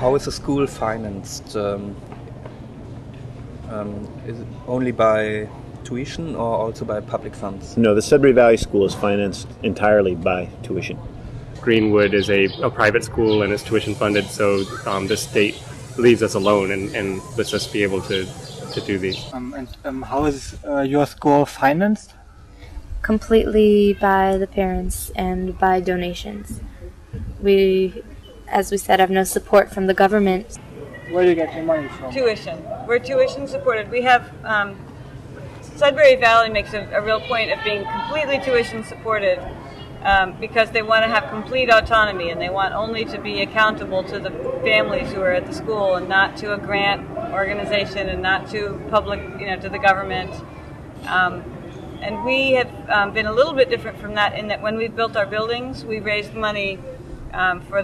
How is the school financed? Is it only by tuition or also by public funds? No, the Sudbury Valley School is financed entirely by tuition. Greenwood is a private school and is tuition funded, so the state leaves us alone and lets us be able to do these. How is your school financed? Completely by the parents and by donations. We, as we said, have no support from the government. Where do you get your money from? Tuition. We're tuition supported. We have Sudbury Valley makes a real point of being completely tuition supported because they want to have complete autonomy and they want only to be accountable to the families who are at the school and not to a grant organization and not to public, to the government. And we have been a little bit different from that in that when we built our buildings, we raised money for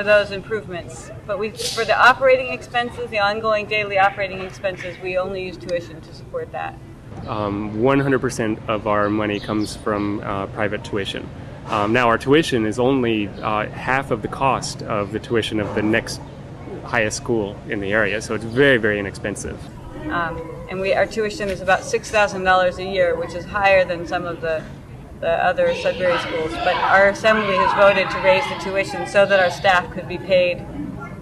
those improvements. But for the operating expenses, the ongoing daily operating expenses, we only use tuition to support that. 100% of our money comes from private tuition. Now our tuition is only half of the cost of the tuition of the next highest school in the area, so it's very, very inexpensive. And our tuition is about $6,000 a year, which is higher than some of the other Sudbury schools. But our assembly has voted to raise the tuition so that our staff could be paid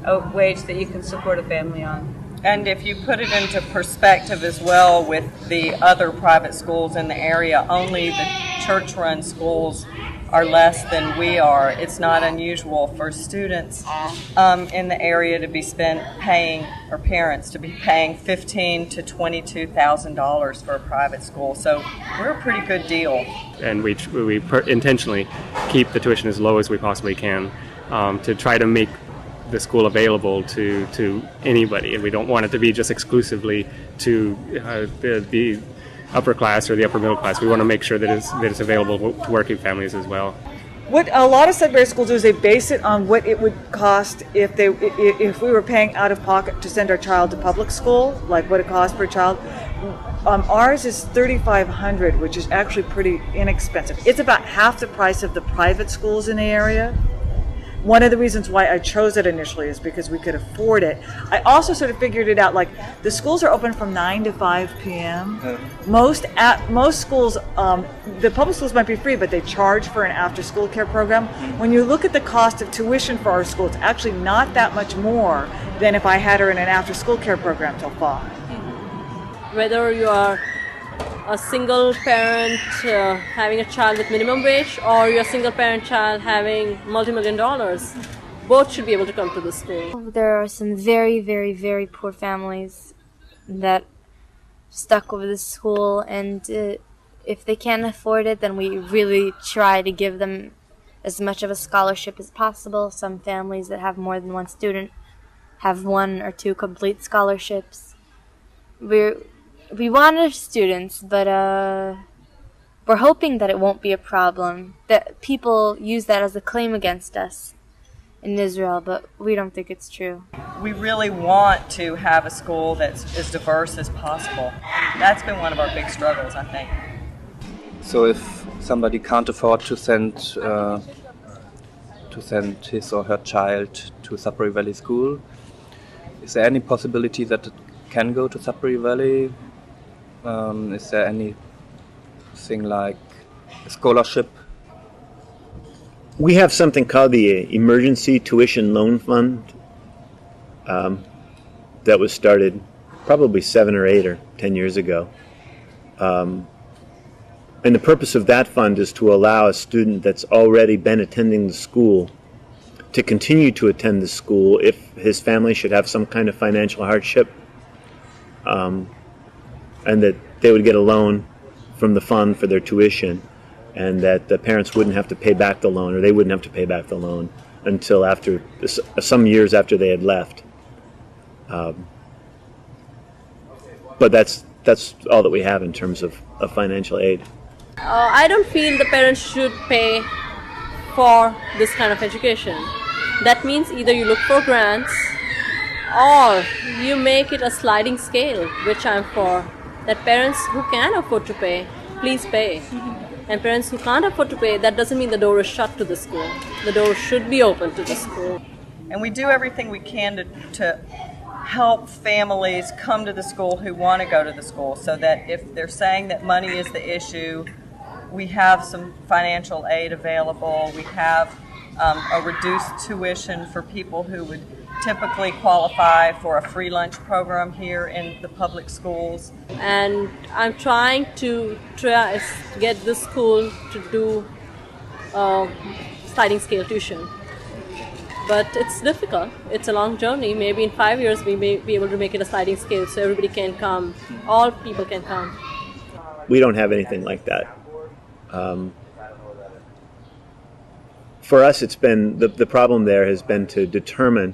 a wage that you can support a family on. And if you put it into perspective as well with the other private schools in the area, only the church-run schools are less than we are. It's not unusual for students in the area to be parents to be paying $15,000 to $22,000 for a private school. So we're a pretty good deal. And we intentionally keep the tuition as low as we possibly can to try to make the school available to anybody, and we don't want it to be just exclusively to the upper class or the upper middle class. We want to make sure that it's available to working families as well. What a lot of Sudbury schools do is they base it on what it would cost if we were paying out of pocket to send our child to public school, like what it costs per child. Ours is $3,500, which is actually pretty inexpensive. It's about half the price of the private schools in the area. One of the reasons why I chose it initially is because we could afford it. I also sort of figured it out, like the schools are open from 9 to 5 p.m. Most schools, the public schools might be free, but they charge for an after-school care program. When you look at the cost of tuition for our school, it's actually not that much more than if I had her in an after-school care program till 5. Whether you are a single parent having a child with minimum wage or you're a single parent child having multi-million dollars, both should be able to come to the school. There are some very, very, very poor families that stuck with the school, and if they can't afford it, then we really try to give them as much of a scholarship as possible. Some families that have more than one student have 1 or 2 complete scholarships. We want our students, but we're hoping that it won't be a problem, that people use that as a claim against us in Israel, but we don't think it's true. We really want to have a school that's as diverse as possible. That's been one of our big struggles, I think. So if somebody can't afford to send his or her child to Sudbury Valley School, is there any possibility that it can go to Sudbury Valley? Is there anything like a scholarship? We have something called the Emergency Tuition Loan Fund that was started probably 7 or 8 or 10 years ago. And the purpose of that fund is to allow a student that's already been attending the school to continue to attend the school if his family should have some kind of financial hardship. And that they would get a loan from the fund for their tuition, and that the parents wouldn't have to pay back the loan, or they wouldn't have to pay back the loan until after some years after they had left. But that's all that we have in terms of financial aid. I don't feel the parents should pay for this kind of education. That means either you look for grants or you make it a sliding scale, which I'm for. That parents who can afford to pay, please pay. And parents who can't afford to pay, that doesn't mean the door is shut to the school. The door should be open to the school. And we do everything we can to help families come to the school who want to go to the school, so that if they're saying that money is the issue, we have some financial aid available. We have a reduced tuition for people who would typically qualify for a free lunch program here in the public schools. And I'm trying to get this school to do sliding scale tuition. But it's difficult. It's a long journey. Maybe in 5 years we may be able to make it a sliding scale so everybody can come. All people can come. We don't have anything like that. For us, it's been the problem there has been to determine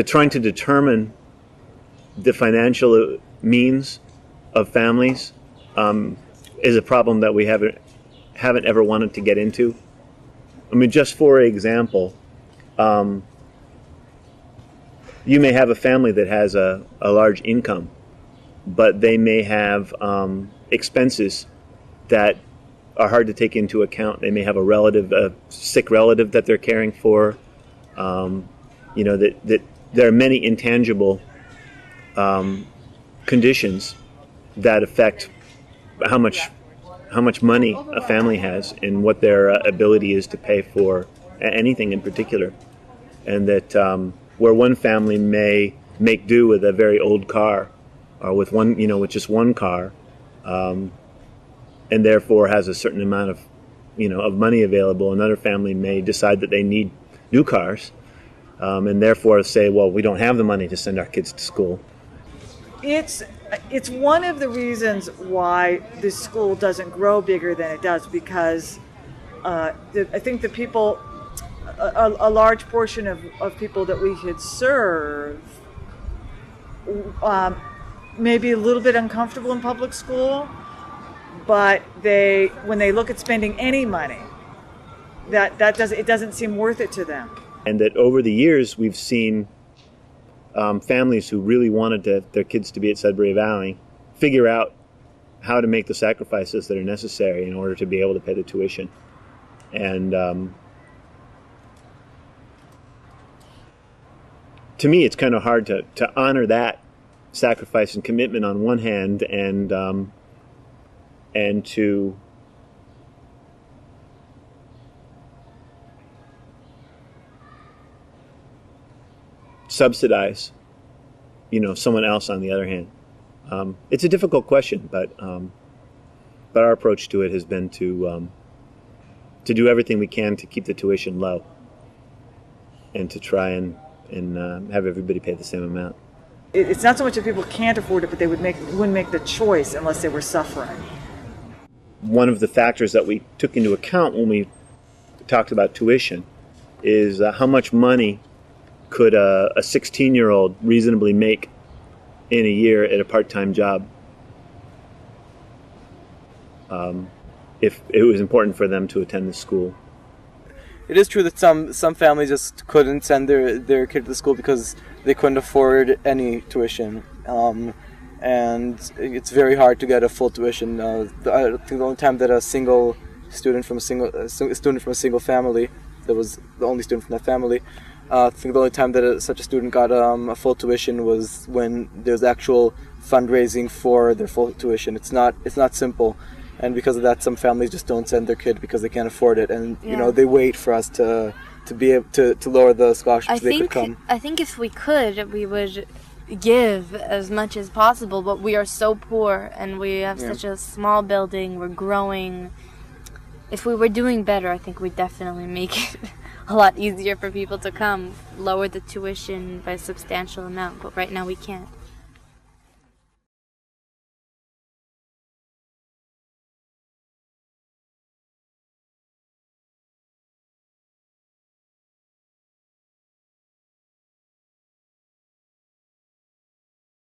trying to determine the financial means of families is a problem that we haven't ever wanted to get into. I mean, just for example, you may have a family that has a large income, but they may have expenses that are hard to take into account. They may have a sick relative that they're caring for. That there are many intangible conditions that affect how much money a family has and what their ability is to pay for anything in particular. And that where one family may make do with a very old car or with just one car, and therefore has a certain amount of money available, another family may decide that they need new cars, and therefore say, well, we don't have the money to send our kids to school. It's one of the reasons why this school doesn't grow bigger than it does, because I think the people, a large portion of people that we could serve may be a little bit uncomfortable in public school, but when they look at spending any money, it doesn't seem worth it to them. And that over the years we've seen families who really wanted their kids to be at Sudbury Valley figure out how to make the sacrifices that are necessary in order to be able to pay the tuition. And to me, it's kind of hard to honor that sacrifice and commitment on one hand, and to subsidize, someone else on the other hand. It's a difficult question, but our approach to it has been to do everything we can to keep the tuition low, and to try and have everybody pay the same amount. It's not so much that people can't afford it, but they wouldn't make the choice unless they were suffering. One of the factors that we took into account when we talked about tuition is how much money could a 16-year-old reasonably make in a year at a part-time job, if it was important for them to attend the school. It is true that some families just couldn't send their kid to the school because they couldn't afford any tuition, and it's very hard to get a full tuition. I think the only time that a student from a single family, that was the only student from that family, I think the only time that such a student got a full tuition was when there's actual fundraising for their full tuition. It's not simple, and because of that, some families just don't send their kid because they can't afford it, and they wait for us to be able to lower the scholarships so they could come. I think if we could, we would give as much as possible, but we are so poor and we have such a small building. We're growing. If we were doing better, I think we'd definitely make it a lot easier for people to come, lower the tuition by a substantial amount, but right now we can't.